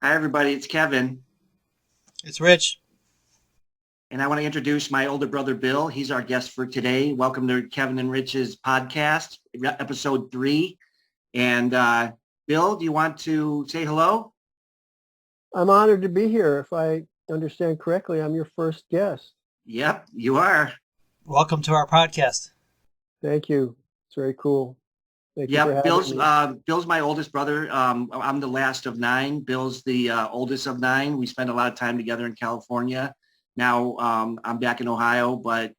Hi, everybody. It's Kevin. It's Rich. And I want to introduce my older brother, Bill. He's our guest for today. Welcome to Kevin and Rich's podcast, episode 3. And Bill, do you want to say hello? I'm honored to be here. If I understand correctly, I'm your first guest. Yep, you are. Welcome to our podcast. Thank you. It's very cool. Thank you for Yep, having Bill's me. Bill's my oldest brother. I'm the last of 9. Bill's the oldest of 9. We spent a lot of time together in California. Now I'm back in Ohio, but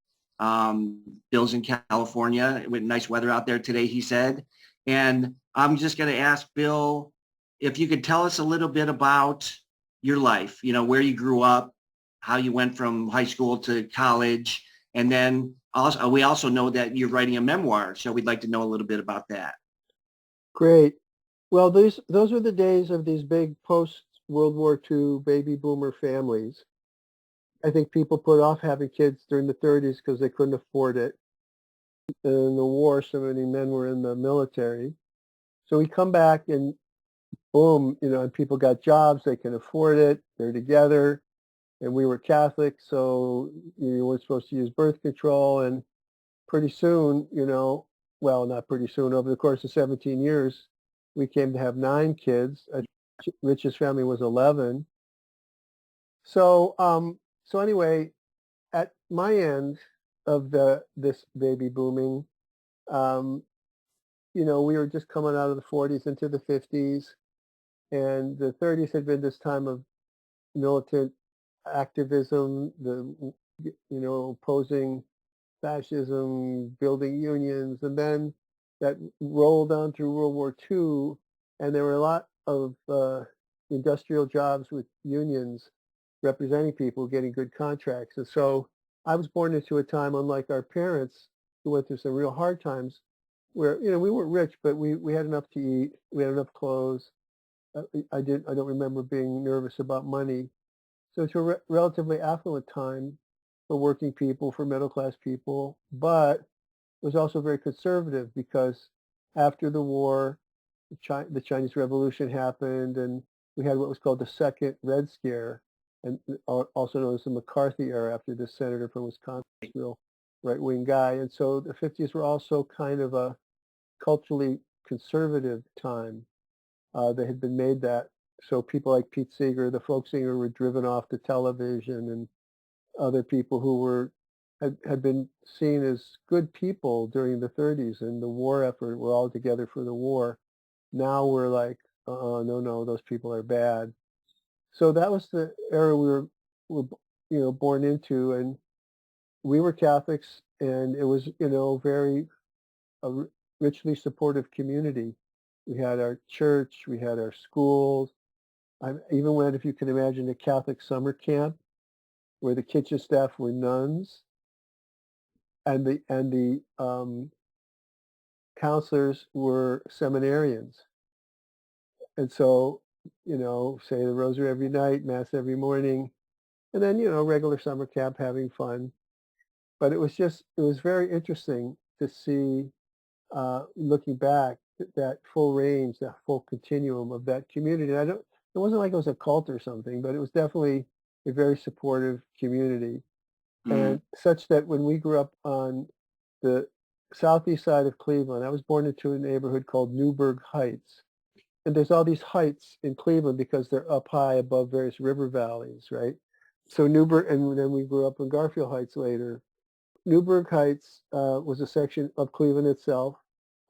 Bill's in California with nice weather out there today, he said. And I'm just going to ask Bill if you could tell us a little bit about your life, where you grew up, how you went from high school to college, and then also, we also know that you're writing a memoir, so we'd like to know a little bit about that. Great. Well, those were the days of these big post-World War II baby boomer families. I think people put off having kids during the 30s because they couldn't afford it. In the war, so many men were in the military. So we come back and boom, and people got jobs, they can afford it, they're together. And we were Catholic, so you weren't supposed to use birth control. And pretty soon, well, not pretty soon, over the course of 17 years, we came to have 9 kids. Rich's family was 11. So anyway, at my end of this baby booming, um, we were just coming out of the 40s into the 50s, and the 30s had been this time of militant activism, opposing fascism, building unions, and then that rolled on through World War II, and there were a lot of industrial jobs with unions representing people getting good contracts. And so I was born into a time, unlike our parents, who went through some real hard times, where we weren't rich, but we had enough to eat, we had enough clothes. I don't remember being nervous about money. So it's a relatively affluent time for working people, for middle class people, but it was also very conservative because after the war, the Chinese Revolution happened, and we had what was called the Second Red Scare, and also known as the McCarthy era after this senator from Wisconsin, real right-wing guy. And so the 50s were also kind of a culturally conservative time. They had been made that. So people like Pete Seeger, the folk singer, were driven off the television, and other people who had been seen as good people during the 30s and the war effort, were all together for the war. Now we're like, no, those people are bad. So that was the era were born into, and we were Catholics, and it was very richly supportive community. We had our church, we had our schools. I even went, if you can imagine, a Catholic summer camp where the kitchen staff were nuns and the counselors were seminarians. And so, say the rosary every night, mass every morning, and then, regular summer camp having fun. But it was very interesting to see, looking back, that full range, that full continuum of that community. And it wasn't like it was a cult or something, but it was definitely a very supportive community. Mm. And such that when we grew up on the southeast side of Cleveland, I was born into a neighborhood called Newburgh Heights. And there's all these heights in Cleveland because they're up high above various river valleys, right? So Newburgh, and then we grew up in Garfield Heights later. Newburgh Heights was a section of Cleveland itself,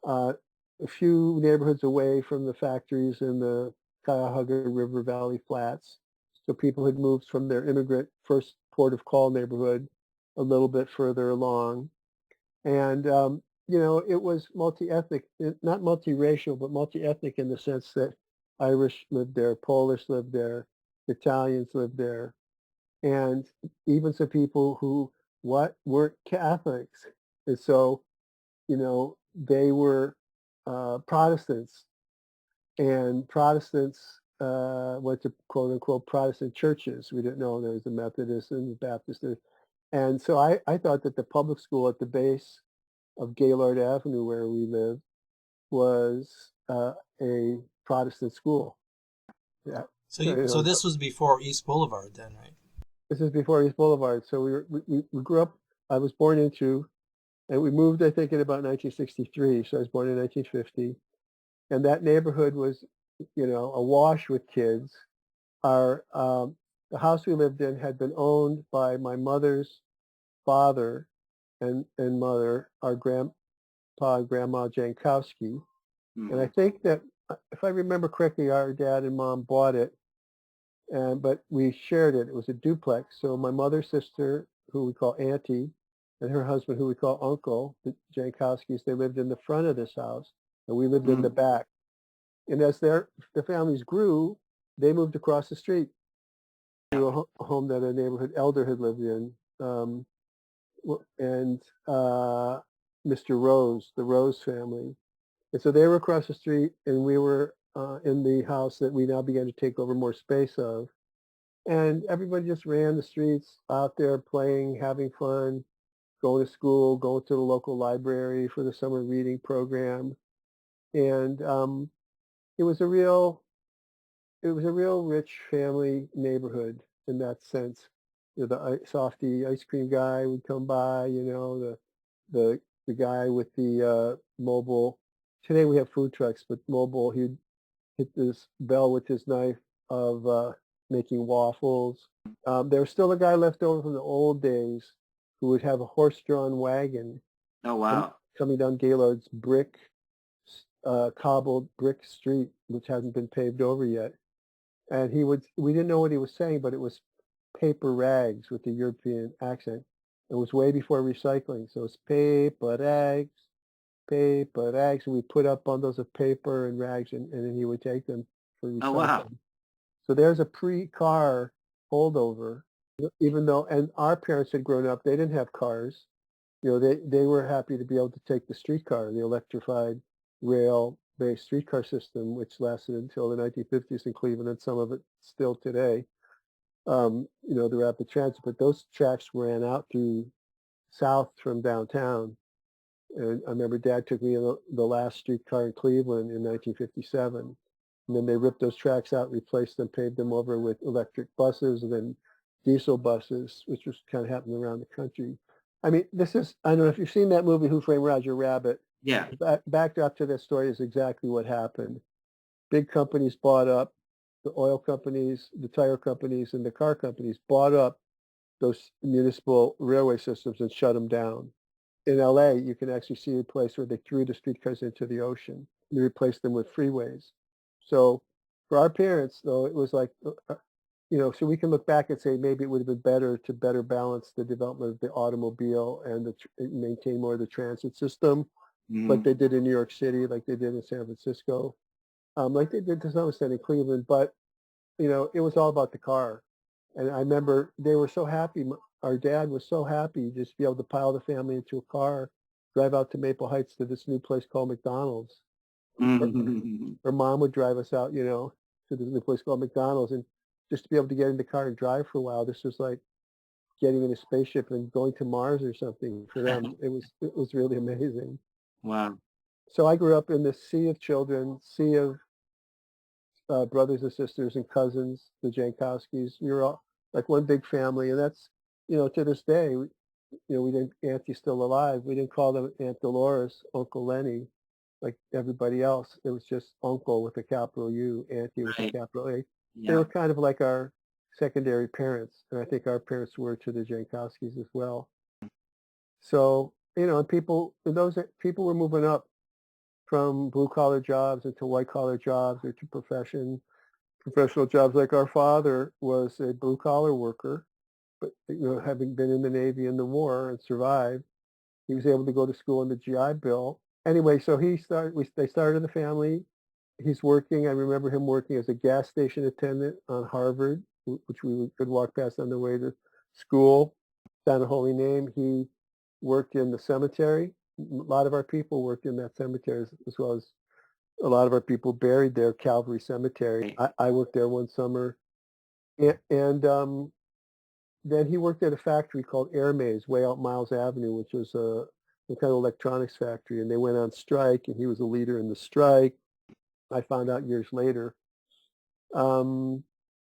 uh, a few neighborhoods away from the factories in the Cuyahoga River Valley flats. So people had moved from their immigrant first port of call neighborhood a little bit further along. And, it was multi-ethnic, not multiracial, but multi-ethnic in the sense that Irish lived there, Polish lived there, Italians lived there, and even some people who weren't Catholics. And so, they were Protestants, and Protestants went to quote unquote Protestant churches. We didn't know there was a Methodist and the Baptist. And so I thought that the public school at the base of Gaylord Avenue, where we lived, was a Protestant school. Yeah. So this was before East Boulevard, then, right? This is before East Boulevard. So we grew up. I was born into, and we moved, I think, in about 1963. So I was born in 1950, and that neighborhood was, awash with kids. Our The house we lived in had been owned by my mother's father and mother, our grandpa and grandma Jankowski. And I think that, if I remember correctly, our dad and mom bought it, but we shared it. It was a duplex. So my mother's sister, who we call Auntie, and her husband, who we call Uncle, the Jankowskis, they lived in the front of this house, and we lived in the back. And as the families grew, they moved across the street to a home that a neighborhood elder had lived in, and Mr. Rose, the Rose family. And so they were across the street, and we were in the house that we now began to take over more space of. And everybody just ran the streets out there playing, having fun, going to school, going to the local library for the summer reading program. And it was a real rich family neighborhood in that sense. The softy ice cream guy would come by, the guy with the mobile. Today we have food trucks, but mobile, he'd hit this bell with his knife of making waffles. There was still a guy left over from the old days who would have a horse-drawn wagon Oh, wow. coming down Gaylord's cobbled brick street, which hasn't been paved over yet. And we didn't know what he was saying, but it was paper rags with the European accent. It was way before recycling. So it's paper rags, paper rags. And we put up bundles of paper and rags, and then he would take them for recycling. Oh, wow. So there's a pre-car holdover, even though, and our parents had grown up, they didn't have cars. They were happy to be able to take the streetcar, the electrified rail-based streetcar system, which lasted until the 1950s in Cleveland, and some of it still today, the rapid transit. But those tracks ran out through south from downtown. And I remember Dad took me in the last streetcar in Cleveland in 1957. And then they ripped those tracks out, replaced them, paved them over with electric buses and then diesel buses, which was kind of happening around the country. I mean, I don't know if you've seen that movie, Who Framed Roger Rabbit. Yeah. Backdrop to this story is exactly what happened. Big companies bought up, the oil companies, the tire companies, and the car companies bought up those municipal railway systems and shut them down. In LA, you can actually see a place where they threw the streetcars into the ocean. They replaced them with freeways. So for our parents, though, it was like, so we can look back and say maybe it would have been better to better balance the development of the automobile and maintain more of the transit system, like they did in New York City, like they did in San Francisco, like they did to some extent in Cleveland. But, it was all about the car. And I remember they were so happy. Our dad was so happy just to be able to pile the family into a car, drive out to Maple Heights to this new place called McDonald's. Or Mom would drive us out, to this new place called McDonald's, and just to be able to get in the car and drive for a while. This was like getting in a spaceship and going to Mars or something for them. It was really amazing. Wow. So I grew up in this sea of children, sea of brothers and sisters and cousins, the Jankowskis. We were all like one big family, and that's, to this day, we didn't. Auntie's still alive. We didn't call them Aunt Dolores, Uncle Lenny, like everybody else. It was just Uncle with a capital U, Auntie with a capital A. Yeah. They were kind of like our secondary parents, and I think our parents were to the Jankowskis as well. So, and people were moving up from blue-collar jobs into white-collar jobs or to professional jobs. Like our father was a blue-collar worker, but, having been in the Navy in the war and survived, he was able to go to school on the GI Bill. Anyway, so they started the family. He's working. I remember him working as a gas station attendant on Harvard, which we could walk past on the way to school, down a Holy Name. He worked in the cemetery. A lot of our people worked in that cemetery, as well as a lot of our people buried there, Calvary Cemetery. I worked there one summer. And then he worked at a factory called Air Maze, way out Miles Avenue, which was a kind of electronics factory. And they went on strike, and he was a leader in the strike. I found out years later.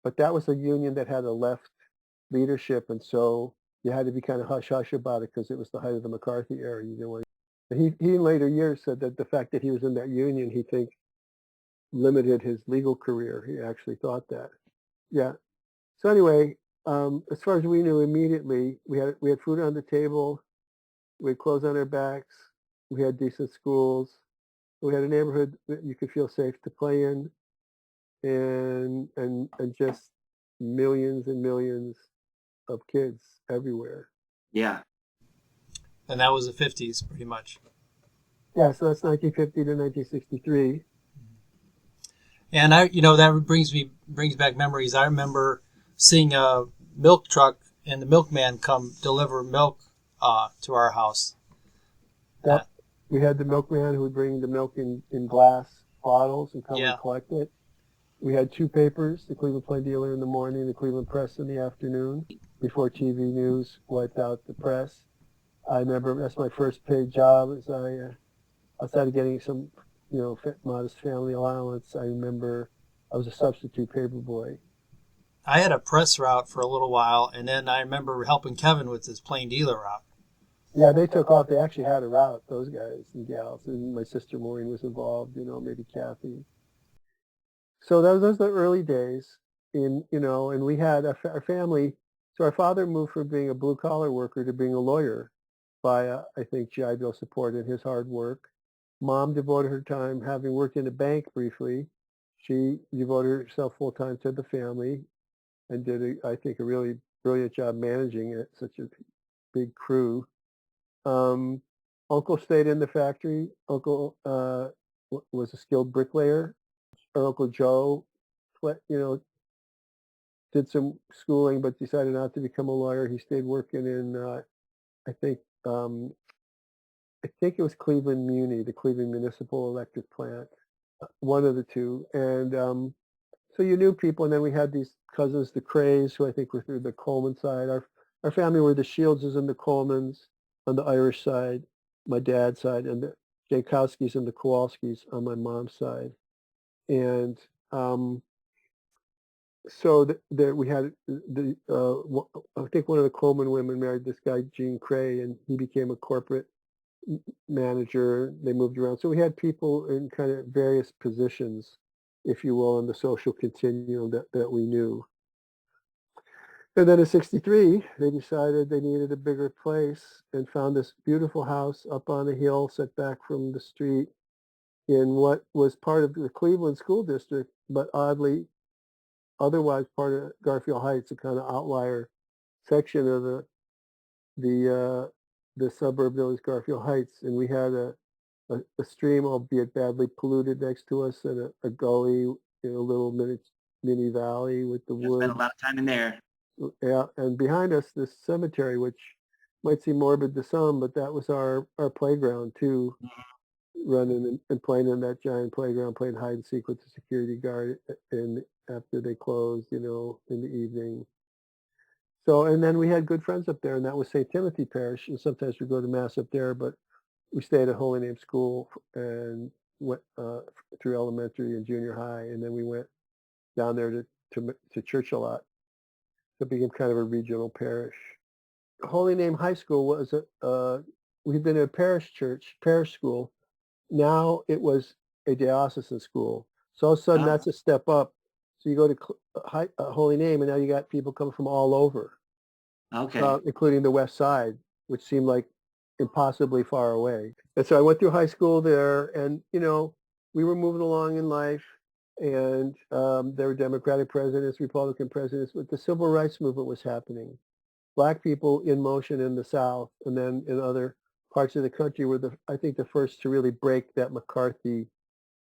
but that was a union that had a left leadership, and so you had to be kind of hush hush about it because it was the height of the McCarthy era. You didn't want. He in later years said that the fact that he was in that union, he think limited his legal career. He actually thought that. Yeah. So anyway, as far as we knew, immediately we had food on the table, we had clothes on our backs, we had decent schools, we had a neighborhood that you could feel safe to play in, and just millions and millions of kids everywhere. Yeah. And that was the 50s, pretty much. Yeah, so that's 1950 to 1963. And that brings back memories. I remember seeing a milk truck and the milkman come deliver milk to our house. Yep. We had the milkman who would bring the milk in glass bottles and come Yeah. and collect it. We had two papers, the Cleveland Plain Dealer in the morning, the Cleveland Press in the afternoon, before TV news wiped out the press. I remember that's my first paid job as outside of getting some, modest family allowance. I remember I was a substitute paper boy. I had a press route for a little while, and then I remember helping Kevin with his plain dealer route. Yeah, they took off. They actually had a route, those guys and gals. And my sister Maureen was involved, maybe Kathy. So those are the early days and we had our family. So our father moved from being a blue collar worker to being a lawyer by, I think, GI Bill support and his hard work. Mom devoted her time, having worked in a bank briefly. She devoted herself full time to the family and did, I think, a really brilliant job managing it, such a big crew. Um, Uncle stayed in the factory. Uncle was a skilled bricklayer. Our Uncle Joe, did some schooling but decided not to become a lawyer. He stayed working in, I think, I think it was Cleveland Muni, the Cleveland Municipal Electric Plant, one of the two. And so you knew people, and then we had these cousins, the Crays, who I think were through the Coleman side. Our family were the Shieldses and the Colemans on the Irish side, my dad's side, and the Jankowskis and the Kowalskis on my mom's side. And so that we had I think one of the Coleman women married this guy, Gene Cray, and he became a corporate manager. They moved around. So we had people in kind of various positions, if you will, in the social continuum that we knew. And then in 63, they decided they needed a bigger place and found this beautiful house up on a hill set back from the street in what was part of the Cleveland School District, but oddly, otherwise part of Garfield Heights, a kind of outlier section of the suburb known as Garfield Heights. And we had a stream, albeit badly polluted, next to us, and a gully in a little mini valley with the I spent woods. a lot of time in there. Yeah, and behind us, this cemetery, which might seem morbid to some, but that was our playground too. Running and playing in that giant playground, playing hide and seek with the security guard, and after they closed, in the evening. So, and then we had good friends up there, and that was St. Timothy Parish. And sometimes we go to mass up there, but we stayed at Holy Name School and went through elementary and junior high, and then we went down there to church a lot. So it became kind of a regional parish. Holy Name High School was we'd been a parish school. Now it was a diocesan school. So all of a sudden, Oh. that's a step up. So you go to Holy Name, and now you got people coming from all over, Okay. including the West Side, which seemed like impossibly far away. And so I went through high school there, and we were moving along in life, and there were Democratic presidents, Republican presidents, but the civil rights movement was happening. Black people in motion in the South, and then in other parts of the country were I think the first to really break that McCarthy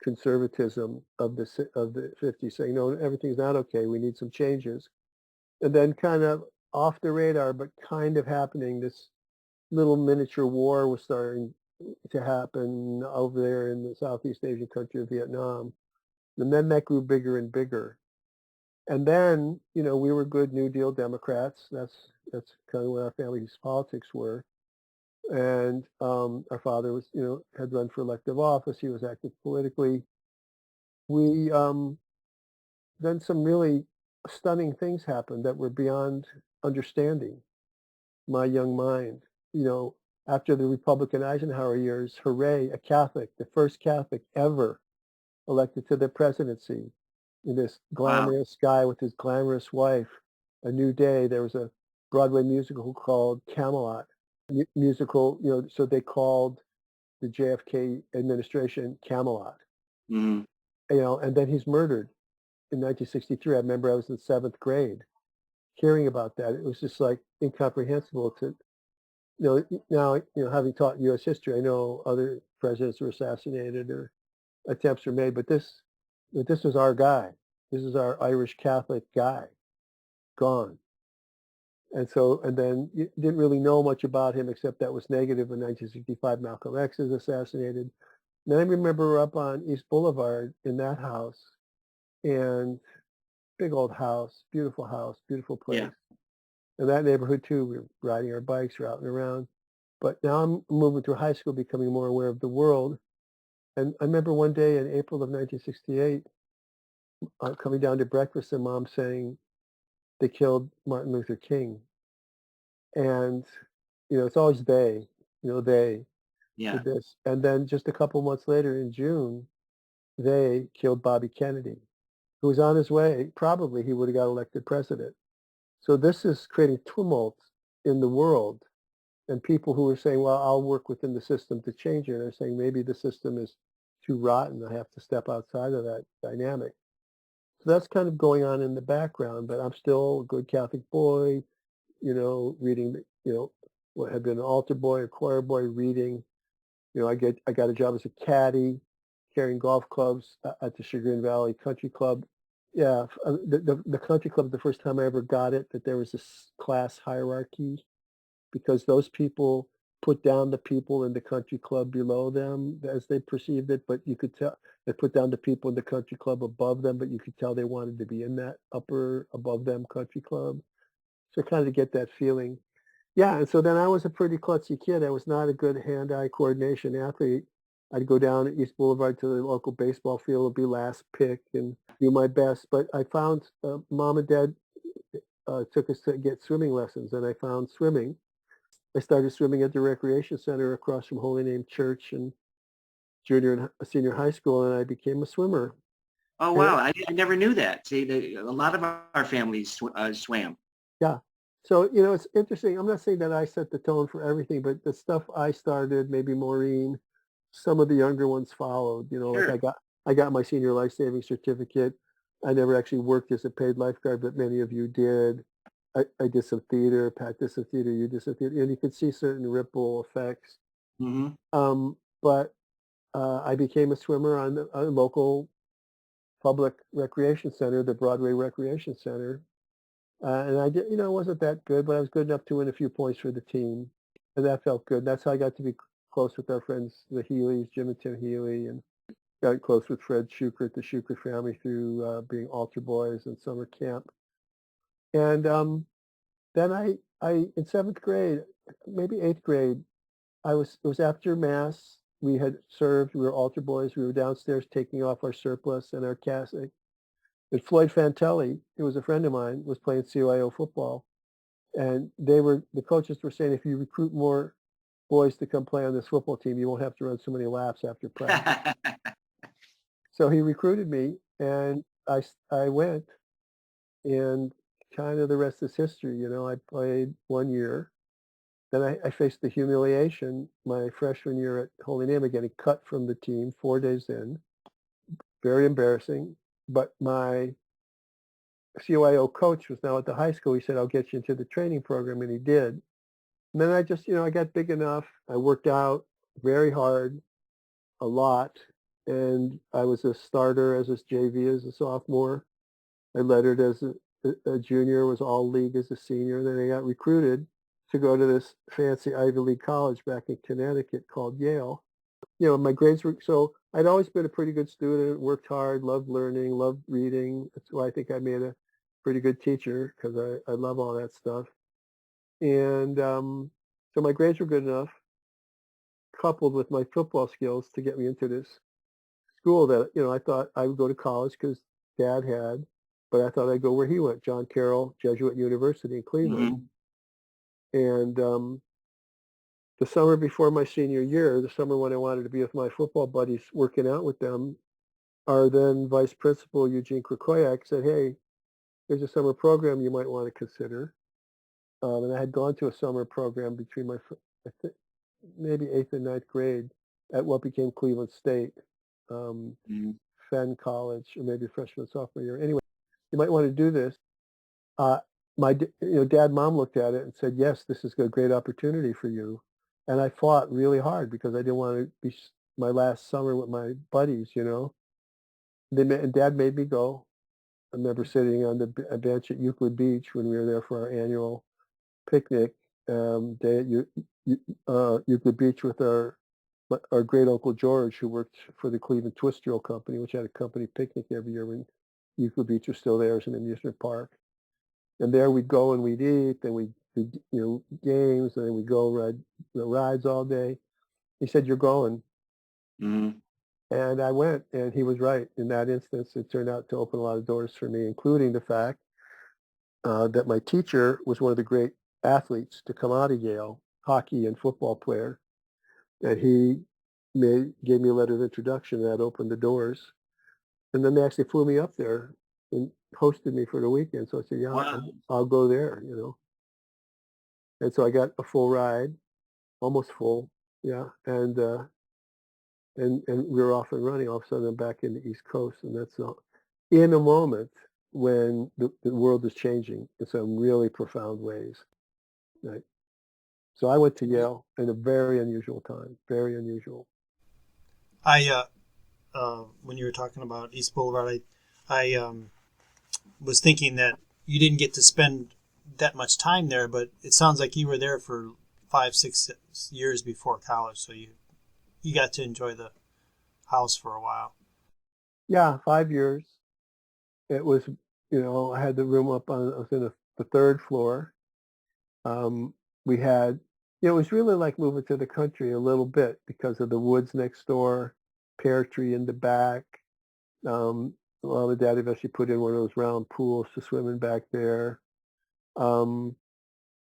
conservatism of the 50s, saying, no, everything's not okay. We need some changes. And then kind of off the radar, but kind of happening, this little miniature war was starting to happen over there in the Southeast Asian country of Vietnam. And then that grew bigger and bigger. And then, we were good New Deal Democrats. That's kind of what our family's politics were. And our father was, had run for elective office. He was active politically. We then some really stunning things happened that were beyond understanding my young mind. You know, after the Republican Eisenhower years, hooray, a Catholic, the first Catholic ever elected to the presidency. In this Wow. glamorous guy with his glamorous wife. A New Day. There was a Broadway musical called Camelot. Musical, you know, so they called the JFK administration Camelot. Mhm. You know, and then he's murdered in 1963. I remember I was in seventh grade hearing about that. It was just like incomprehensible to, now, having taught U.S. history, I know other presidents were assassinated or attempts were made, but this was our guy. This is our Irish Catholic guy gone. And so, and then you didn't really know much about him except that was negative in 1965. Malcolm X is assassinated. And then I remember we're up on East Boulevard in that house, and big old house, beautiful Yeah. place. In that neighborhood too, we were riding our bikes, routing around. But now I'm moving through high school, becoming more aware of the world. And I remember one day in April of 1968, coming down to breakfast and mom saying they killed Martin Luther King. And, it's always they, they Yeah. did this. And then just a couple months later in June, they killed Bobby Kennedy, who was on his way. Probably he would have got elected president. So this is creating tumult in the world. And people who are saying, well, I'll work within the system to change it, are saying maybe the system is too rotten. I have to step outside of that dynamic. So that's kind of going on in the background, but I'm still a good Catholic boy, reading, what had been an altar boy, a choir boy, reading. I got a job as a caddy, carrying golf clubs at the Chagrin Valley Country Club. Yeah, the country club, the first time I ever got it, that there was this class hierarchy because those people put down the people in the country club below them as they perceived it, but you could tell they put down the people in the country club above them, but you could tell they wanted to be in that upper above them country club. So kind of get that feeling. Yeah, and so then I was a pretty klutzy kid. I was not a good hand-eye coordination athlete. I'd go down at East Boulevard to the local baseball field, be last pick, and do my best. But I found mom and dad took us to get swimming lessons, and I found swimming. I started swimming at the recreation center across from Holy Name Church in junior and senior high school, and I became a swimmer. Oh, And wow. I never knew that. See, a lot of our families swam. yeah. So, it's interesting. I'm not saying that I set the tone for everything, but the stuff I started, maybe Maureen, some of the younger ones followed, like Sure. I got my senior life saving certificate. I never actually worked as a paid lifeguard, but many of you did. I did some theater, Pat did some theater, you did some theater, and you could see certain ripple effects. Hmm. But I became a swimmer on a local public recreation center, the Broadway Recreation Center. And I did, it wasn't that good, but I was good enough to win a few points for the team. And that felt good. That's how I got to be close with our friends, the Healy's, Jim and Tim Healy, and got close with Fred Schukert, the Schukert family, through being altar boys and summer camp. And then in seventh grade, maybe eighth grade, it was after mass. We had served, we were altar boys. We were downstairs taking off our surplice and our cassock. And Floyd Fantelli, who was a friend of mine, was playing CYO football. And the coaches were saying, if you recruit more boys to come play on this football team, you won't have to run so many laps after practice. So he recruited me, and I went, and kind of the rest is history. I played 1 year. Then I faced the humiliation my freshman year at Holy Name of getting cut from the team 4 days in. Very embarrassing. But my CYO coach was now at the high school. He said, I'll get you into the training program, and he did. And then I just, I got big enough. I worked out very hard, a lot, and I was a starter as a JV as a sophomore. I lettered as a junior, was all league as a senior. And then I got recruited to go to this fancy Ivy League college back in Connecticut called Yale. My grades were, so I'd always been a pretty good student, worked hard, loved learning, loved reading. That's why I think I made a pretty good teacher, because I love all that stuff. And so my grades were good enough, coupled with my football skills, to get me into this school that, I thought I would go to college because dad had. but I thought I'd go where he went, John Carroll Jesuit University in Cleveland. Mhm. And the summer before my senior year, the summer when I wanted to be with my football buddies working out with them, our then vice principal, Eugene Krakoyak, said, hey, there's a summer program you might want to consider. And I had gone to a summer program between I think, maybe 8th and 9th grade at what became Cleveland State, um, Mhm. Fenn College, or maybe freshman, sophomore year. Anyway, you might want to do this. Uh, dad, mom looked at it and said, yes, this is a great opportunity for you. And I fought really hard because I didn't want to be my last summer with my buddies. And dad made me go. I remember sitting on a bench at Euclid Beach when we were there for our annual picnic day at Euclid Beach with our great uncle George, who worked for the Cleveland Twist Drill Company, which had a company picnic every year when Euclid Beach was still there as an amusement park. And there we'd go and we'd eat, and we'd games, and then we'd go ride rides all day. He said, "You're going," Mhm. and I went, and he was right. In that instance, it turned out to open a lot of doors for me, including the fact that my teacher was one of the great athletes to come out of Yale, hockey and football player, and he gave me a letter of introduction that opened the doors. And then they actually flew me up there and hosted me for the weekend. So I said, yeah, Wow. I'll go there. And so I got a full ride, almost full. Yeah. And we were off and running. All of a sudden I'm back in the East Coast. And that's in a moment when the world is changing in some really profound ways. Right. So I went to Yale in a very unusual time, very unusual. I when you were talking about East Boulevard, I was thinking that you didn't get to spend that much time there, but it sounds like you were there for 5, 6 years before college, so you got to enjoy the house for a while. Yeah, 5 years. It was, I had the room I was in the third floor. Um, we had, it was really like moving to the country a little bit because of the woods next door, pear tree in the back. Um, Mom and Dad eventually put in one of those round pools to swim in back there. Um,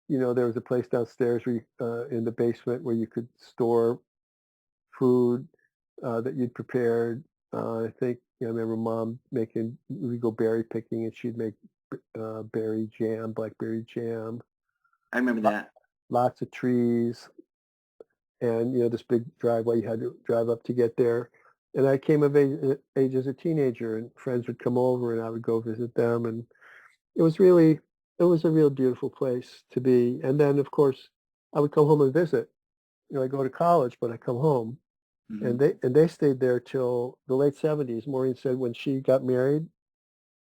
there was a place downstairs in the basement where you could store food that you'd prepared. I think I remember Mom we go berry picking, and she'd make berry jam, blackberry jam. I remember that. Lots of trees, and this big driveway you had to drive up to get there. And I came of age as a teenager, and friends would come over, and I would go visit them, and it was really it was a real beautiful place to be. And then, of course, I would come home and visit. I go to college, but I come home. And Mhm. they stayed there till the late 70s. Maureen said when she got married,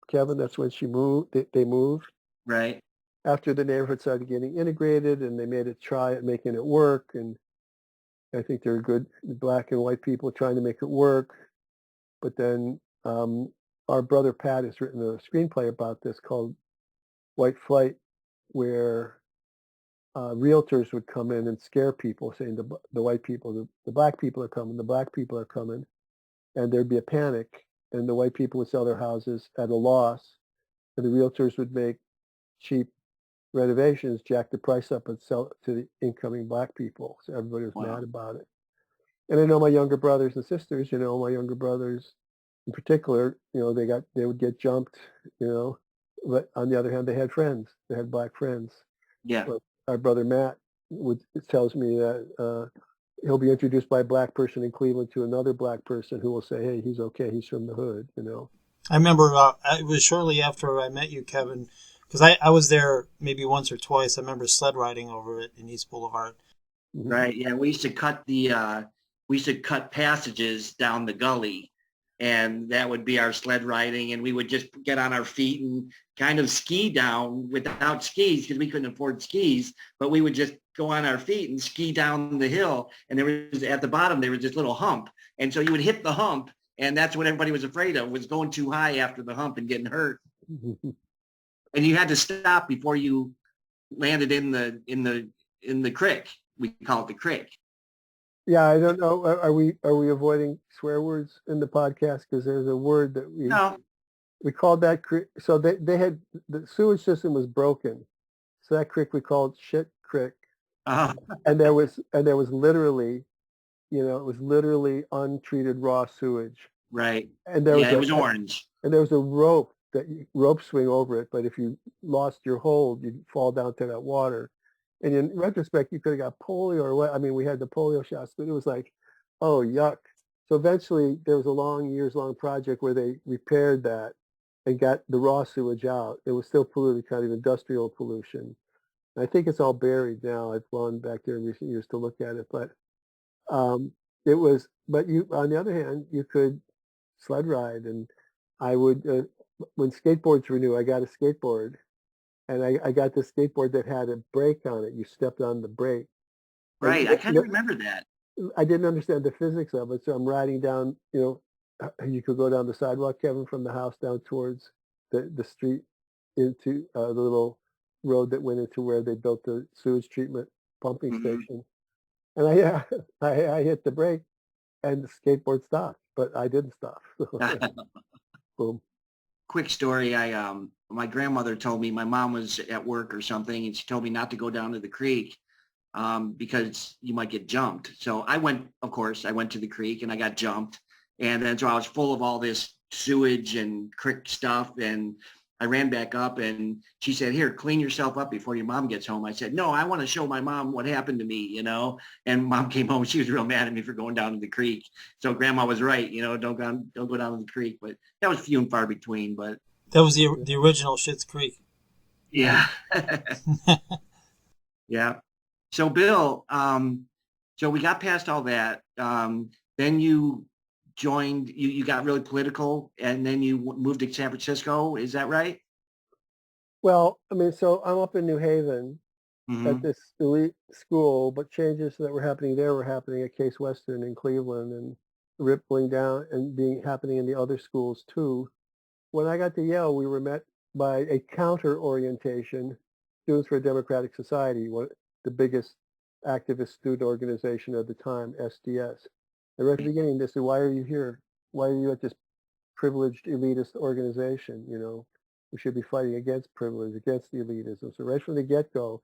Kevin, that's when she moved. They moved Right. after the neighborhood started getting integrated, and they made a try at making it work. And I think they're good black and white people trying to make it work. But then our brother Pat has written a screenplay about this called White Flight, where realtors would come in and scare people, saying the white people, the black people are coming, the black people are coming, and there'd be a panic, and the white people would sell their houses at a loss, and the realtors would make cheap renovations, jack the price up, and sell it to the incoming black people. So everybody was Wow. mad about it. And I know my younger brothers and sisters. My younger brothers, in particular, they would get jumped. But on the other hand, they had friends. They had black friends. Yeah. But our brother Matt tells me that he'll be introduced by a black person in Cleveland to another black person who will say, "Hey, he's okay. He's from the hood." I remember it was shortly after I met you, Kevin, because I was there maybe once or twice. I remember sled riding over it in East Boulevard. Mhm. Right. Yeah. We used to cut passages down the gully, and that would be our sled riding, and we would just get on our feet and kind of ski down without skis because we couldn't afford skis, but we would just go on our feet and ski down the hill. And there was at the bottom, there was this little hump. And so you would hit the hump, and that's what everybody was afraid of, was going too high after the hump and getting hurt. And you had to stop before you landed in the creek. We call it the creek. Yeah, I don't know. Are we avoiding swear words in the podcast? Because there's a word that we No, we called that creek. So they had the sewage system was broken, so that creek we called Shit Creek, Uh, and there was literally, it was literally untreated raw sewage, right. and there Yeah, was it a was orange. and there was a rope swing over it, but if you lost your hold, you'd fall down to that water. And in retrospect, you could have got polio or what. I mean, we had the polio shots, but it was like, oh, yuck. So eventually there was a years long project where they repaired that and got the raw sewage out. It was still polluted, kind of industrial pollution. I think it's all buried now. I've gone back there in recent years to look at it, but um, but on the other hand, you could sled ride, and I would, when skateboards were new, I got a skateboard, and I got this skateboard that had a brake on it. You stepped on the brake, and Right. I kind of remember that. I didn't understand the physics of it, so I'm riding down. You could go down the sidewalk, Kevin, from the house down towards the street into the little road that went into where they built the sewage treatment pumping Mhm. station. And I I hit the brake, and the skateboard stopped, but I didn't stop. So, yeah, boom. Quick story. My grandmother told me my mom was at work or something, and she told me not to go down to the creek because you might get jumped. So I went, of course, I went to the creek and I got jumped. And then so I was full of all this sewage and creek stuff. And I ran back up and she said, here, clean yourself up before your mom gets home. I said, no, I want to show my mom what happened to me. And mom came home. She was real mad at me for going down to the creek. So grandma was right, don't go down to the creek. But that was few and far between. But That was the Yeah. the original Schitt's Creek. yeah. Yeah. So Bill, so we got past all that. Then you joined, you got really political and then you moved to San Francisco. Is that right? Well, I mean, so I'm up in New Haven at Hmm. this elite school, but changes that were happening there were happening at Case Western in Cleveland and rippling down and being happening in the other schools too. When I got to Yale, we were met by a counter orientation, Students for a Democratic Society, the biggest activist student organization at the time, SDS. And right at the beginning, they said, "Why are you here? Why are you at this privileged elitist organization? We should be fighting against privilege, against the elitism." So right from the get-go,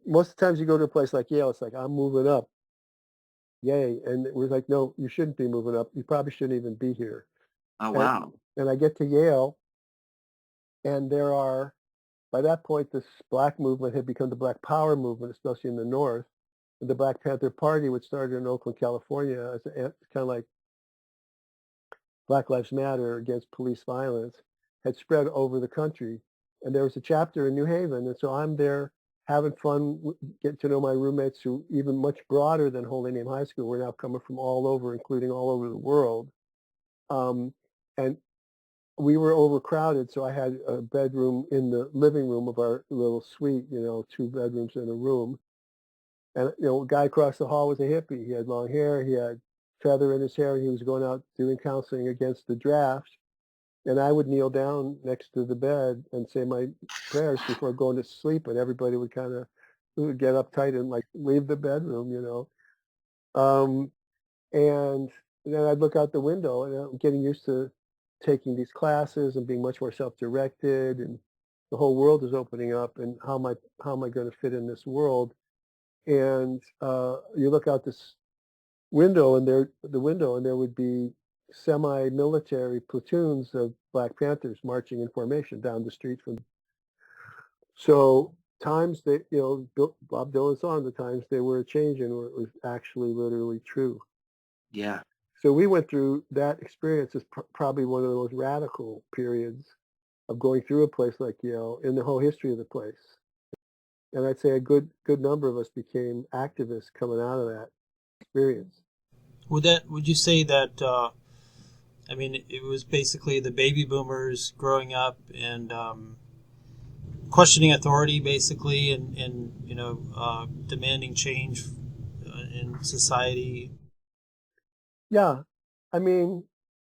most of the times you go to a place like Yale, it's like, "I'm moving up, yay!" And we're like, "No, you shouldn't be moving up. You probably shouldn't even be here." Oh, And wow. and I get to Yale, and there are by that point, this black movement had become the Black Power movement, especially in the North. And the Black Panther Party, which started in Oakland, California, as kind of like Black Lives Matter against police violence, had spread over the country. And there was a chapter in New Haven, and so I'm there having fun, getting to know my roommates who even much broader than Holy Name High School. We're now coming from all over, including all over the world. Um, and we were overcrowded, so I had a bedroom in the living room of our little suite, two bedrooms in a room. And, a guy across the hall was a hippie. He had long hair, he had feather in his hair, and he was going out doing counseling against the draft. And I would kneel down next to the bed and say my prayers before going to sleep, and everybody would kind of would get uptight and like leave the bedroom. Um, and then I'd look out the window, and I'm getting used to taking these classes and being much more self-directed, and the whole world is opening up. And how am I going to fit in this world? And you look out this window, and there would be semi-military platoons of Black Panthers marching in formation down the street from. So times that Bob Dylan song, the times they were changing, where it was actually literally true. Yeah. So we went through that experience as probably one of the most radical periods of going through a place like Yale in the whole history of the place. And I'd say a good number of us became activists coming out of that experience. Would you say that? I mean, it was basically the baby boomers growing up and questioning authority, basically, and demanding change in society. Yeah, I mean,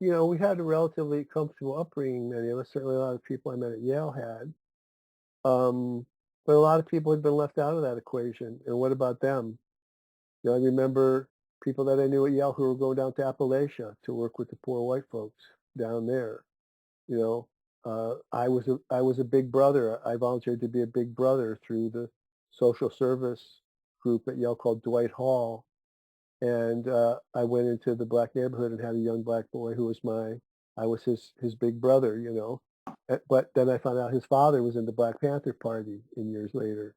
we had a relatively comfortable upbringing. Many of us, certainly a lot of people I met at Yale had, um, but a lot of people had been left out of that equation. And what about them? I remember people that I knew at Yale who were going down to Appalachia to work with the poor white folks down there. You know, I was a big brother. I volunteered to be a big brother through the social service group at Yale called Dwight Hall, and I went into the black neighborhood and had a young black boy who was I was his big brother, you know. But then I found out his father was in the Black Panther Party in years later.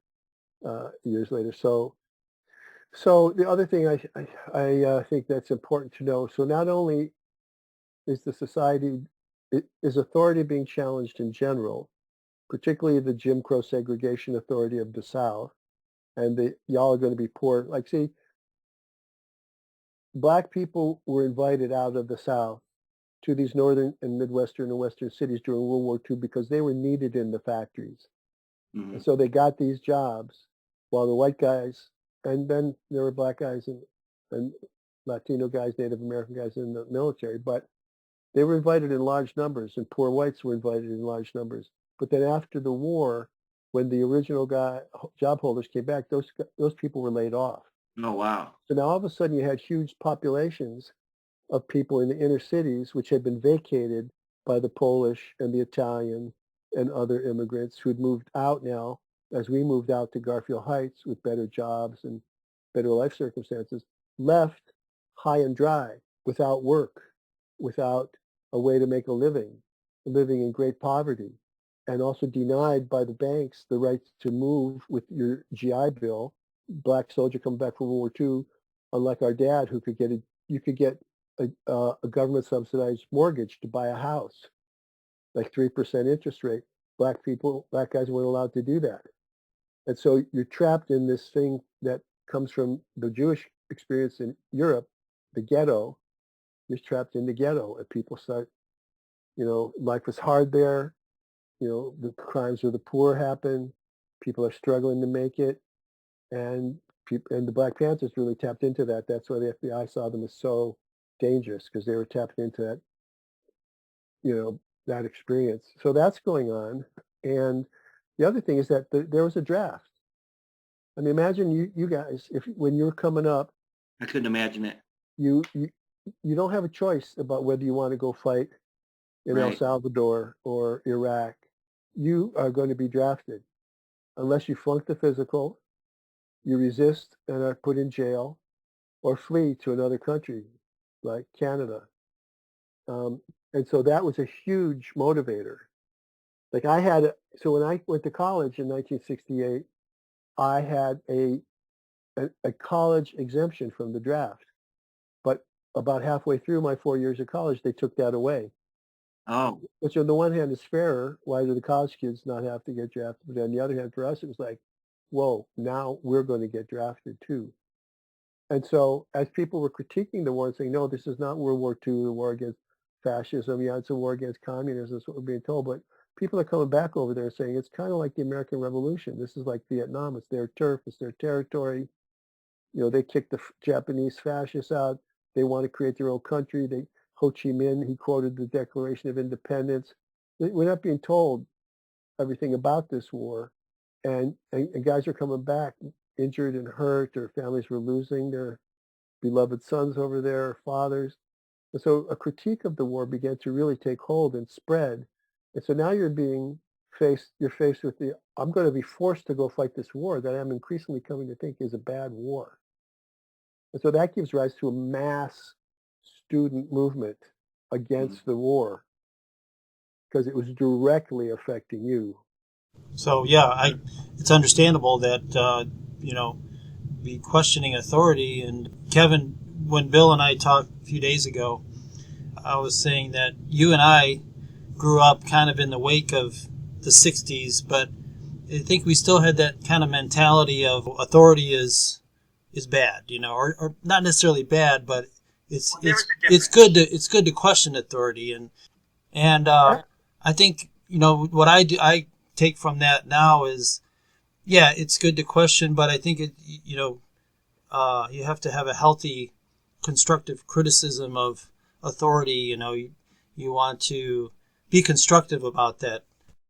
So the other thing I think that's important to know. So not only is the society is authority being challenged in general, particularly the Jim Crow segregation authority of the South, and y'all are going to be poor. Like, see, black people were invited out of the South to these northern and midwestern and western cities during World War II because they were needed in the factories. And Mhm. so they got these jobs while the white guys, and then there were black guys and Latino guys, Native American guys in the military, but they were invited in large numbers, and poor whites were invited in large numbers. But then after the war, when the original job holders came back, those people were laid off. Oh, wow. So now all of a sudden you had huge populations of people in the inner cities, which had been vacated by the Polish and the Italian and other immigrants who had moved out now, as we moved out to Garfield Heights with better jobs and better life circumstances, left high and dry, without work, without a way to make a living, living in great poverty, and also denied by the banks the right to move with your GI Bill. Black soldier coming back from World War II, unlike our dad, who could you could get a government subsidized mortgage to buy a house, like 3% interest rate. Black guys weren't allowed to do that. And so you're trapped in this thing that comes from the Jewish experience in Europe, the ghetto. You're trapped in the ghetto, and people start, life was hard there. The crimes of the poor happen. People are struggling to make it, and and the Black Panthers really tapped into that. That's why the FBI saw them as so dangerous, because they were tapping into that experience. So that's going on. And the other thing is that there was a draft. I mean, imagine you guys, if when you're coming up, I couldn't imagine it. you you you don't have a choice about whether you want to go fight in El Right. Salvador or Iraq. You are going to be drafted unless you flunk the physical, you resist and are put in jail, or flee to another country like Canada. Um, and so that was a huge motivator. Like so when I went to college in 1968, I had a college exemption from the draft. But about halfway through my 4 years of college, they took that away. Oh, Which on the one hand is fairer. Why do the college kids not have to get drafted? But on the other hand, for us, it was like, whoa, now we're going to get drafted too. And so as people were critiquing the war and saying, no, this is not World War II, the war against fascism. Yeah, it's a war against communism. That's what we're being told. But people are coming back over there and saying it's kind of like the American Revolution. This is like Vietnam. It's their turf. It's their territory. They kicked the Japanese fascists out. They want to create their own country. Ho Chi Minh, he quoted the Declaration of Independence. We're not being told everything about this war. And guys are coming back injured and hurt. Their families were losing their beloved sons over there, fathers. And so a critique of the war began to really take hold and spread. And so now you're faced with I'm going to be forced to go fight this war that I'm increasingly coming to think is a bad war. And so that gives rise to a mass student movement mhm. against the war because it was directly affecting you. So yeah, it's understandable that be questioning authority. And Kevin, when Bill and I talked a few days ago, I was saying that you and I grew up kind of in the wake of the '60s, but I think we still had that kind of mentality of authority is bad, or not necessarily bad, but it's There was it's a it's difference. good to question authority. And I, I think what I take from that now is, yeah, it's good to question, but I think you have to have a healthy, constructive criticism of authority. You want to be constructive about that.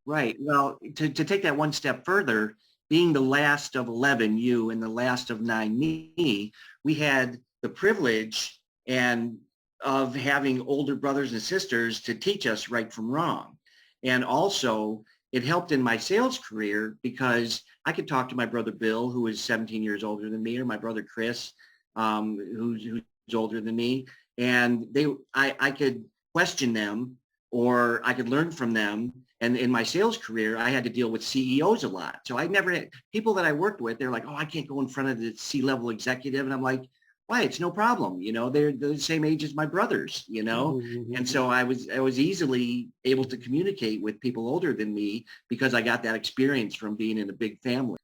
Right. Well, to take that one step further, being the last of 11, you, and the last of 9, me, we had the privilege and of having older brothers and sisters to teach us right from wrong. And also it helped in my sales career because I could talk to my brother Bill, who is 17 years older than me, or my brother Chris, who's older than me, and I could question them or I could learn from them. And in my sales career, I had to deal with CEOs a lot. So I never had people that I worked with. They're like, "Oh, I can't go in front of the C-level executive," and I'm like, "Why? It's no problem. They're the same age as my brothers. Mhm. And so I was easily able to communicate with people older than me because I got that experience from being in a big family.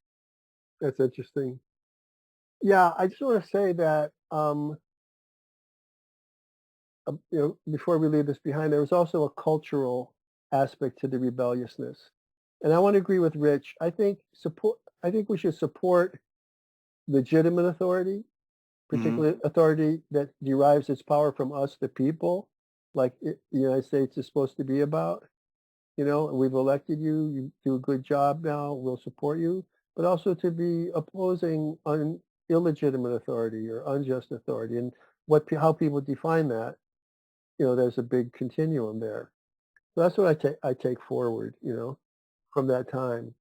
That's interesting. Yeah, I just want to say that before we leave this behind, there was also a cultural aspect to the rebelliousness, and I want to agree with Rich. I think we should support legitimate authority, Hmm. particularly authority that derives its power from us, the people, like the United States is supposed to be about. We've elected you. You do a good job now. We'll support you, but also to be opposing illegitimate authority or unjust authority, and how people define that. There's a big continuum there. So that's what I take forward, from that time.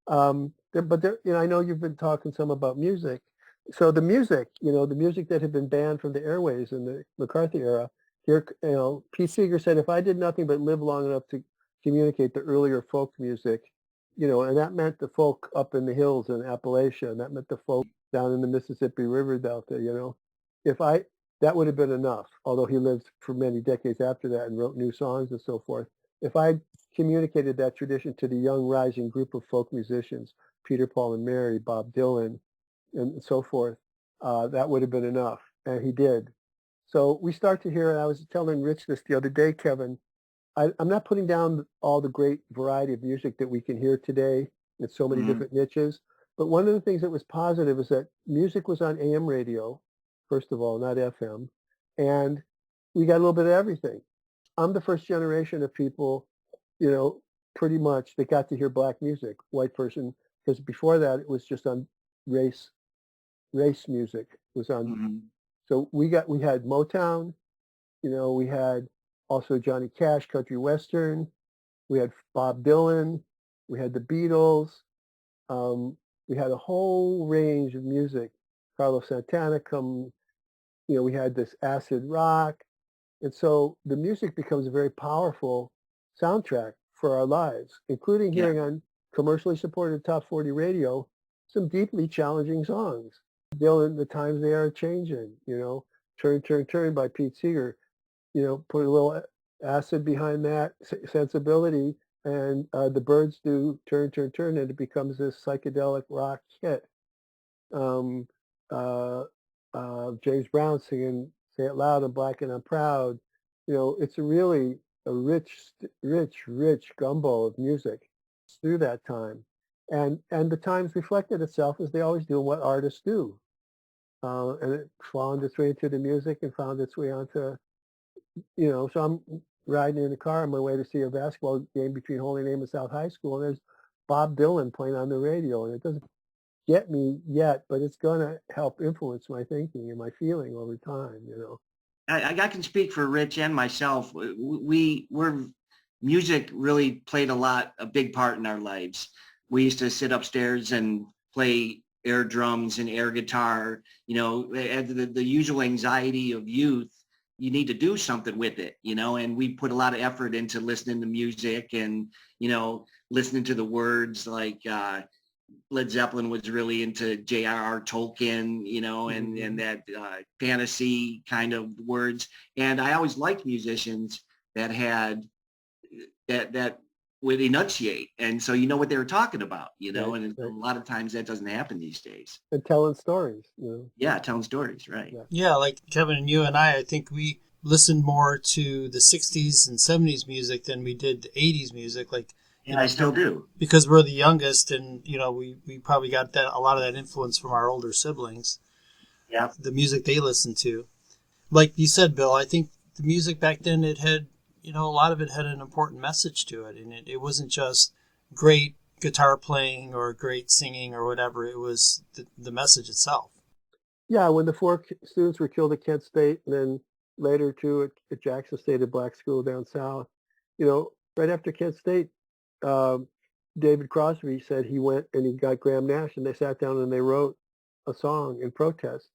But there, I know you've been talking some about music. So the music that had been banned from the airways in the McCarthy era, here, Pete Seeger said, if I did nothing but live long enough to communicate the earlier folk music, and that meant the folk up in the hills in Appalachia, and that meant the folk down in the Mississippi River Delta, if I, that would have been enough, although he lived for many decades after that and wrote new songs and so forth. If I communicated that tradition to the young rising group of folk musicians, Peter, Paul, and Mary, Bob Dylan, and so forth, that would have been enough. And he did. So we start to hear, and I was telling Rich this the other day, Kevin, I'm not putting down all the great variety of music that we can hear today in so many Hmm. different niches. But one of the things that was positive is that music was on AM radio, first of all, not FM. And we got a little bit of everything. I'm the first generation of people, you know, pretty much that got to hear black music, white person, because before that it was just on race race music was on. Hmm. So we had Motown, we had also Johnny Cash, country western, we had Bob Dylan, we had the Beatles, um, we had a whole range of music. Carlos Santana we had this acid rock. And so the music becomes a very powerful soundtrack for our lives, including Yeah. hearing on commercially supported top 40 radio some deeply challenging songs. Dylan, The Times They Are Changing, Turn, Turn, Turn by Pete Seeger, put a little acid behind that sensibility, and the Birds do Turn, Turn, Turn, and it becomes this psychedelic rock hit. Um, uh, James Brown singing "Say It Loud, I'm Black and I'm Proud." It's really a rich gumbo of music through that time, and the times reflected itself as they always do in what artists do, and it found its way into the music and found its way onto. So I'm riding in the car on my way to see a basketball game between Holy Name and South High School, and there's Bob Dylan playing on the radio, and it doesn't get me yet, but it's gonna help influence my thinking and my feeling over time. I can speak for Rich and myself. We're music really played a big part in our lives. We used to sit upstairs and play air drums and air guitar. And the usual anxiety of youth. You need to do something with it, and we put a lot of effort into listening to music and listening to the words like Led Zeppelin was really into J.R.R. Tolkien, and Mhm. that fantasy kind of words. And I always liked musicians that had that would enunciate, and so you know what they were talking about, Right, and a right. lot of times that doesn't happen these days. And telling stories. Yeah, telling stories, right? Yeah. Yeah, like Kevin and you and I think we listened more to the 60s and 70s music than we did the 80s music. Like, And I still do. because we're the youngest and, we probably got a lot of that influence from our older siblings, Yeah. the music they listened to. Like you said, Bill, I think the music back then, it had, a lot of it had an important message to it. And it wasn't just great guitar playing or great singing or whatever. It was the message itself. Yeah, when the four students were killed at Kent State, and then later too at Jackson State, a black school down south, you know, right after Kent State, um, David Crosby said he went and he got Graham Nash and they sat down and they wrote a song in protest.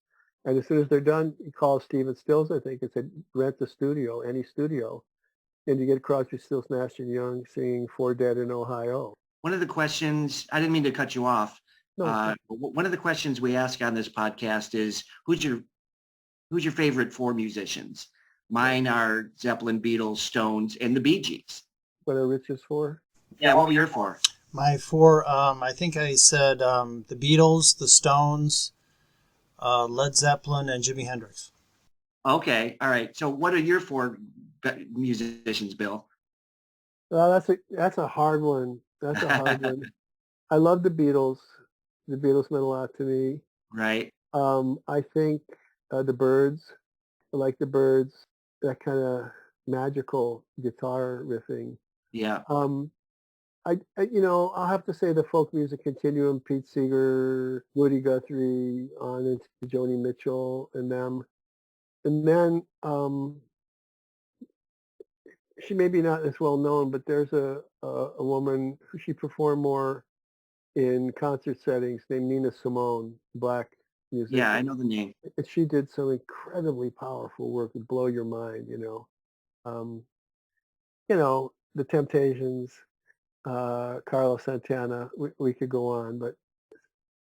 And as soon as they're done, he calls Stephen Stills, I think, and said, rent the studio, any studio. And you get Crosby, Stills, Nash and Young singing "For Dead in Ohio." One of the questions, I didn't mean to cut you off. No, One of the questions we ask on this podcast is, who's your favorite four musicians? Mine are Zeppelin, Beatles, Stones, and the Bee Gees. what are riches for? Yeah, what were your four? My four, I think I said the Beatles, the Stones, Led Zeppelin, and Jimi Hendrix. Okay, all right. So what are your four musicians, Bill? Well, that's a hard one. That's a hard one. I love the Beatles. The Beatles meant a lot to me. Right? I think the Byrds. I like the Byrds. That kind of magical guitar riffing. Yeah. I'll have to say the folk music continuum: Pete Seeger, Woody Guthrie, on into Joni Mitchell and them. And then she may be not as well known, but there's a woman who she performed more in concert settings named Nina Simone, black musician. Yeah, I know the name. And she did some incredibly powerful work that blow your mind, Um, the Temptations, Carlos Santana, we could go on, but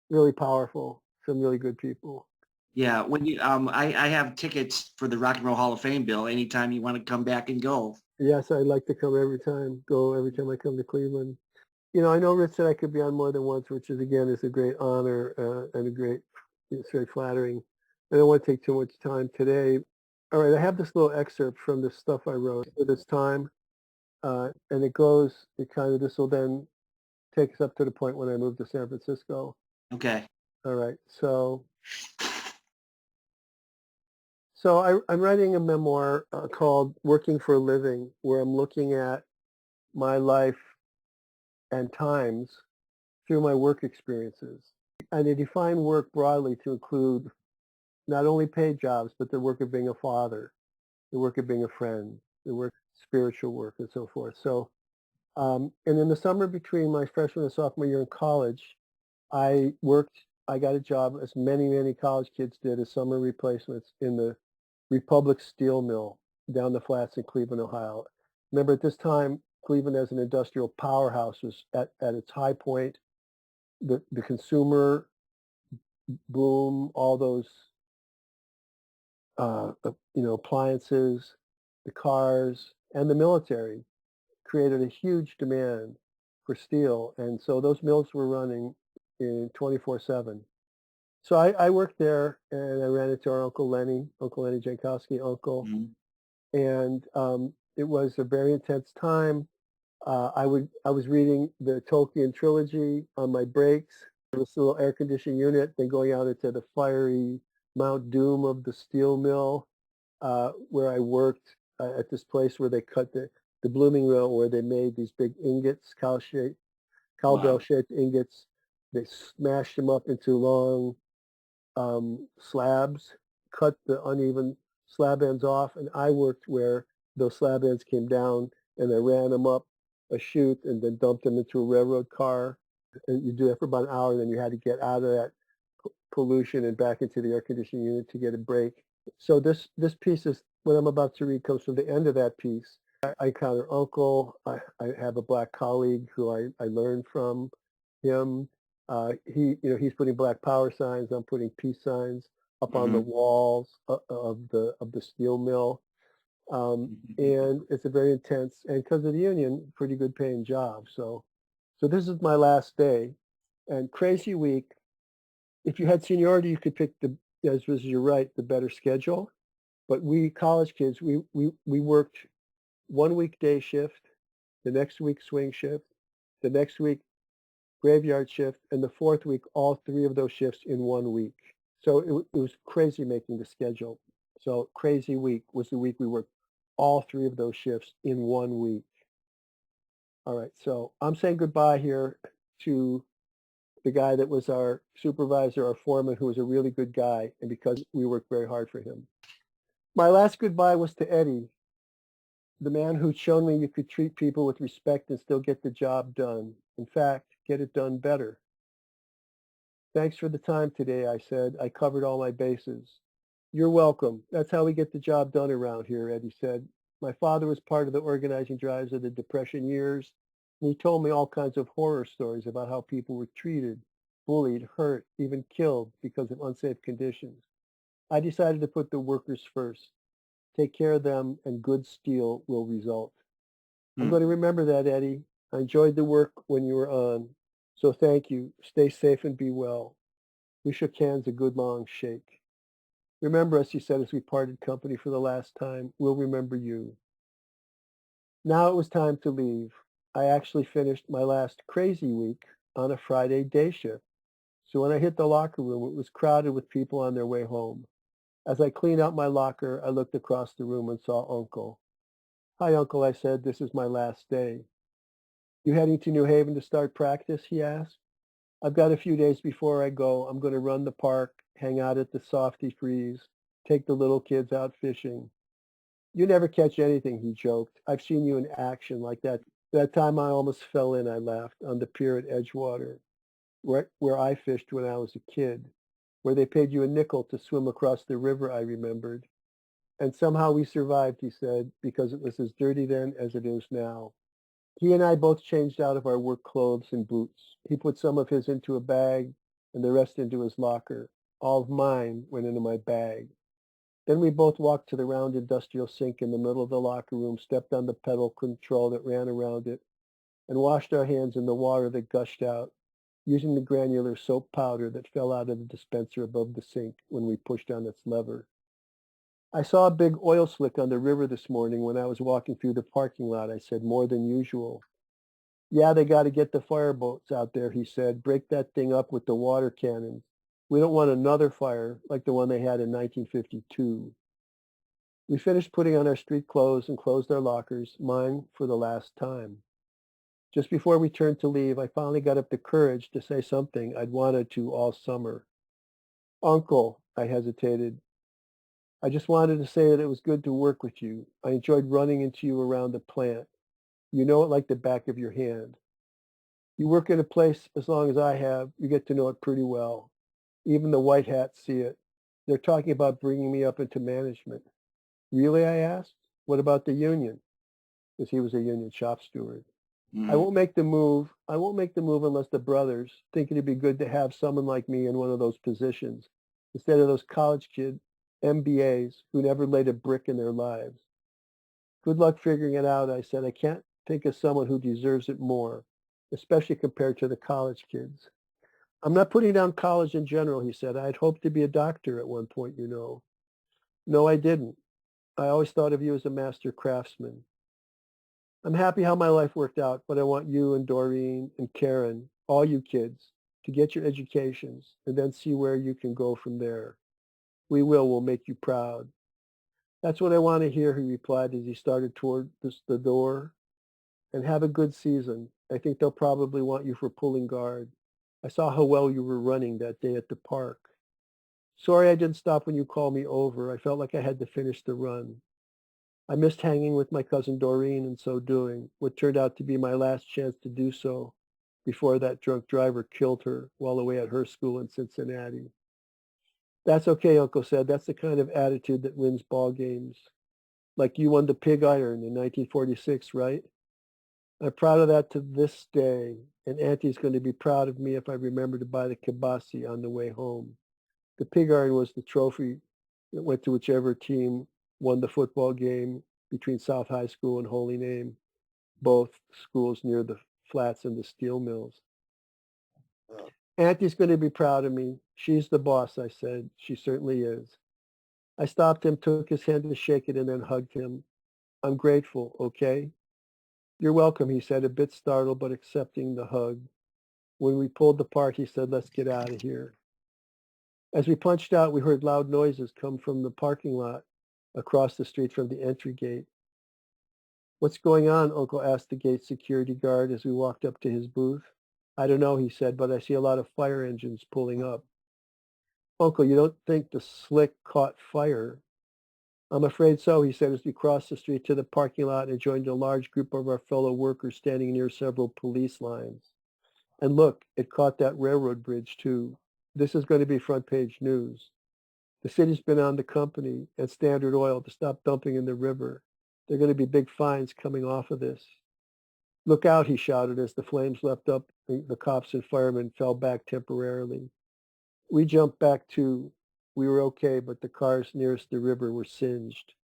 really powerful, some really good people. Yeah, when you I have tickets for the Rock and Roll Hall of Fame, Bill. Anytime you want to come back and go. Yes, I'd like to go every time I come to Cleveland. I know Rich said I could be on more than once, which is a great honor and it's very flattering. I don't want to take too much time today. All right, I have this little excerpt from the stuff I wrote for this time, and this will then take us up to the point when I moved to San Francisco. Okay. All right, I'm writing a memoir called Working for a Living, where I'm looking at my life and times through my work experiences. And I define work broadly to include not only paid jobs, but the work of being a father, the work of being a friend, spiritual work, and so forth. So, and in the summer between my freshman and sophomore year in college, I got a job, as many, many college kids did, as summer replacements in the Republic Steel Mill down the flats in Cleveland, Ohio. Remember, at this time, Cleveland as an industrial powerhouse was at its high point. The consumer boom, all those, appliances, the cars, and the military created a huge demand for steel. And so those mills were running in 24/7. So I worked there and I ran into our Uncle Lenny Jankowski, uncle. Mhm. And it was a very intense time. I was reading the Tolkien trilogy on my breaks. There was a little air conditioning unit, then going out into the fiery Mount Doom of the steel mill, where I worked at this place where they cut the blooming mill, where they made these big ingots, cowbell-shaped ingots. They smashed them up into long slabs, cut the uneven slab ends off, and I worked where those slab ends came down, and I ran them up a chute and then dumped them into a railroad car. And you do that for about an hour, and then you had to get out of that pollution and back into the air conditioning unit to get a break. So this piece is what I'm about to read comes from the end of that piece. I encounter Uncle. I have a black colleague who I learned from him. He's putting Black Power signs. I'm putting peace signs up on the walls of the steel mill. And it's a very intense, and because of the union, pretty good paying job. So this is my last day, and crazy week. If you had seniority, you could pick as was your right, the better schedule. But we college kids, we worked 1 week day shift, the next week swing shift, the next week graveyard shift, and the fourth week, all three of those shifts in 1 week. So it was crazy making the schedule. So crazy week was the week we worked all three of those shifts in 1 week. All right, so I'm saying goodbye here to the guy that was our supervisor, our foreman, who was a really good guy, and because we worked very hard for him. My last goodbye was to Eddie. The man who'd shown me you could treat people with respect and still get the job done. In fact, get it done better. Thanks for the time today, I said. I covered all my bases. You're welcome. That's how we get the job done around here, Eddie said. My father was part of the organizing drives of the Depression years, and he told me all kinds of horror stories about how people were treated, bullied, hurt, even killed because of unsafe conditions. I decided to put the workers first. Take care of them, and good steel will result. I'm Hmm. going to remember that, Eddie. I enjoyed the work when you were on. So thank you. Stay safe and be well. We shook hands a good long shake. Remember us, he said as we parted company for the last time. We'll remember you. Now it was time to leave. I actually finished my last crazy week on a Friday day shift. So when I hit the locker room, it was crowded with people on their way home. As I cleaned out my locker, I looked across the room and saw Uncle. Hi, Uncle, I said. This is my last day. You heading to New Haven to start practice? He asked. I've got a few days before I go. I'm going to run the park, hang out at the Softy Freeze, take the little kids out fishing. You never catch anything, he joked. I've seen you in action like that. That time I almost fell in, I laughed, on the pier at Edgewater, where I fished when I was a kid, where they paid you a nickel to swim across the river, I remembered. And somehow we survived, he said, because it was as dirty then as it is now. He and I both changed out of our work clothes and boots. He put some of his into a bag and the rest into his locker. All of mine went into my bag. Then we both walked to the round industrial sink in the middle of the locker room, stepped on the pedal control that ran around it, and washed our hands in the water that gushed out, using the granular soap powder that fell out of the dispenser above the sink when we pushed on its lever. I saw a big oil slick on the river this morning when I was walking through the parking lot, I said, more than usual. Yeah, they got to get the fireboats out there, he said. Break that thing up with the water cannons. We don't want another fire like the one they had in 1952. We finished putting on our street clothes and closed our lockers, mine for the last time. Just before we turned to leave, I finally got up the courage to say something I'd wanted to all summer. Uncle, I hesitated. I just wanted to say that it was good to work with you. I enjoyed running into you around the plant. You know it like the back of your hand. You work at a place as long as I have, you get to know it pretty well. Even the white hats see it. They're talking about bringing me up into management. Really, I asked. What about the union? Because he was a union shop steward. I Hmm. won't make the move. I won't make the move unless the brothers think it'd be good to have someone like me in one of those positions instead of those college kid MBAs who never laid a brick in their lives. Good luck figuring it out, I said. I can't think of someone who deserves it more, especially compared to the college kids. I'm not putting down college in general, he said. I'd hoped to be a doctor at one point, you know. No, I didn't. I always thought of you as a master craftsman. I'm happy how my life worked out, but I want you and Doreen and Karen, all you kids, to get your educations and then see where you can go from there. We'll make you proud. That's what I want to hear, he replied as he started toward the door. And have a good season. I think they'll probably want you for pulling guard. I saw how well you were running that day at the park. Sorry I didn't stop when you called me over. I felt like I had to finish the run. I missed hanging with my cousin Doreen and so doing, what turned out to be my last chance to do so before that drunk driver killed her while away at her school in Cincinnati. That's okay, Uncle said. That's the kind of attitude that wins ball games. Like you won the Pig Iron in 1946, right? I'm proud of that to this day, and Auntie's going to be proud of me if I remember to buy the kibasi on the way home. The Pig Iron was the trophy that went to whichever team won the football game between South High School and Holy Name, both schools near the flats and the steel mills. Auntie's going to be proud of me. She's the boss, I said. She certainly is. I stopped him, took his hand to shake it, and then hugged him. I'm grateful, okay? You're welcome, he said, a bit startled but accepting the hug. When we pulled apart, he said, let's get out of here. As we punched out, we heard loud noises come from the parking lot across the street from the entry gate. What's going on? Uncle asked the gate security guard as we walked up to his booth. I don't know, he said, but I see a lot of fire engines pulling up. Uncle, you don't think the slick caught fire? I'm afraid so, he said as we crossed the street to the parking lot and joined a large group of our fellow workers standing near several police lines. And look, it caught that railroad bridge too. This is going to be front page news. The city's been on the company and Standard Oil to stop dumping in the river. There are going to be big fines coming off of this. Look out, he shouted as the flames leapt up and the cops and firemen fell back temporarily. We jumped back too. We were okay, but the cars nearest the river were singed.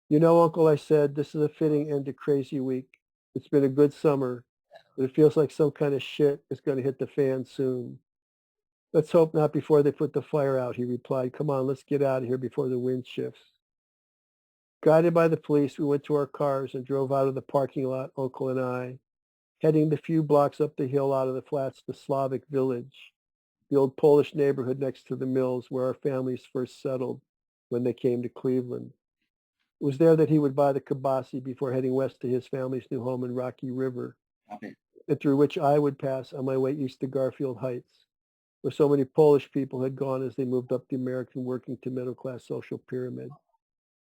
You know, Uncle, I said, this is a fitting end to Crazy Week. It's been a good summer, but it feels like some kind of shit is going to hit the fan soon. Let's hope not before they put the fire out, he replied. Come on, let's get out of here before the wind shifts. Guided by the police, we went to our cars and drove out of the parking lot, Uncle and I, heading the few blocks up the hill out of the flats to Slavic Village, the old Polish neighborhood next to the mills where our families first settled when they came to Cleveland. It was there that he would buy the kibasi before heading west to his family's new home in Rocky River, Okay. and through which I would pass on my way east to Garfield Heights, where so many Polish people had gone as they moved up the American working to middle class social pyramid.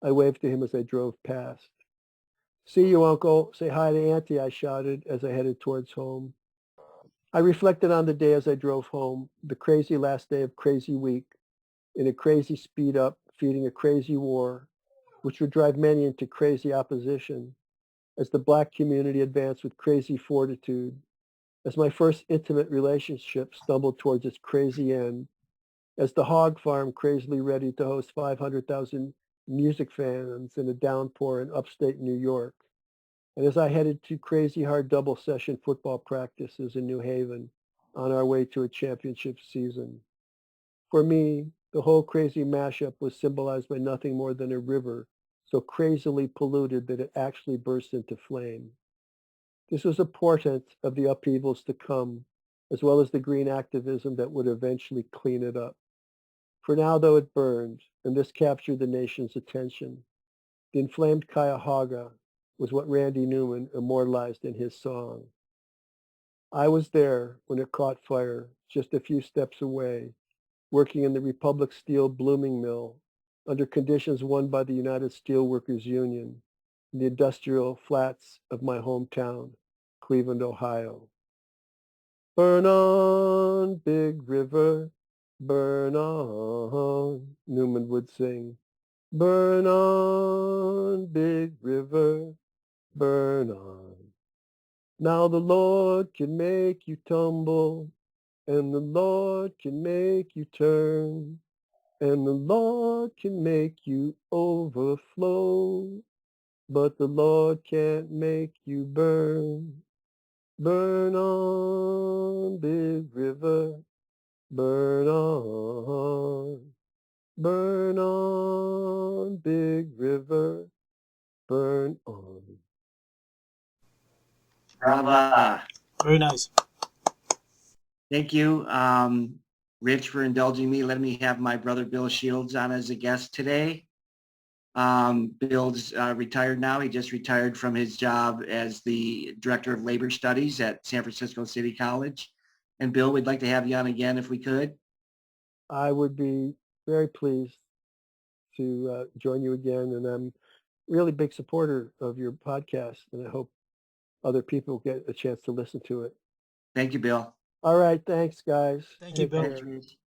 I waved to him as I drove past. See you, Uncle. Say hi to Auntie, I shouted as I headed towards home. I reflected on the day as I drove home, the crazy last day of Crazy Week, in a crazy speed up, feeding a crazy war, which would drive many into crazy opposition, as the Black community advanced with crazy fortitude, as my first intimate relationship stumbled towards its crazy end, as the hog farm crazily ready to host 500,000 music fans in a downpour in upstate New York, and as I headed to crazy hard double session football practices in New Haven on our way to a championship season. For me, the whole crazy mashup was symbolized by nothing more than a river so crazily polluted that it actually burst into flame. This was a portent of the upheavals to come, as well as the green activism that would eventually clean it up. For now, though, it burned, and this captured the nation's attention. The inflamed Cuyahoga was what Randy Newman immortalized in his song. I was there when it caught fire, just a few steps away, working in the Republic Steel blooming mill under conditions won by the United Steelworkers Union in the industrial flats of my hometown, Cleveland, Ohio. Burn on, Big River, burn on, Newman would sing. Burn on, Big River, burn on. Now the Lord can make you tumble, and the Lord can make you turn, and the Lord can make you overflow, but the Lord can't make you burn. Burn on, Big River, burn on. Burn on, Big River, burn on. Brava. Very nice. Thank you, Rich, for indulging me, letting me have my brother Bill Shields on as a guest today. Bill's retired now. He just retired from his job as the Director of Labor Studies at San Francisco City College. And Bill, we'd like to have you on again if we could. I would be very pleased to join you again, and I'm really big supporter of your podcast, and I hope other people get a chance to listen to it. Thank you, Bill. All right, thanks, guys. Thank you, Bill. Thanks, Rich.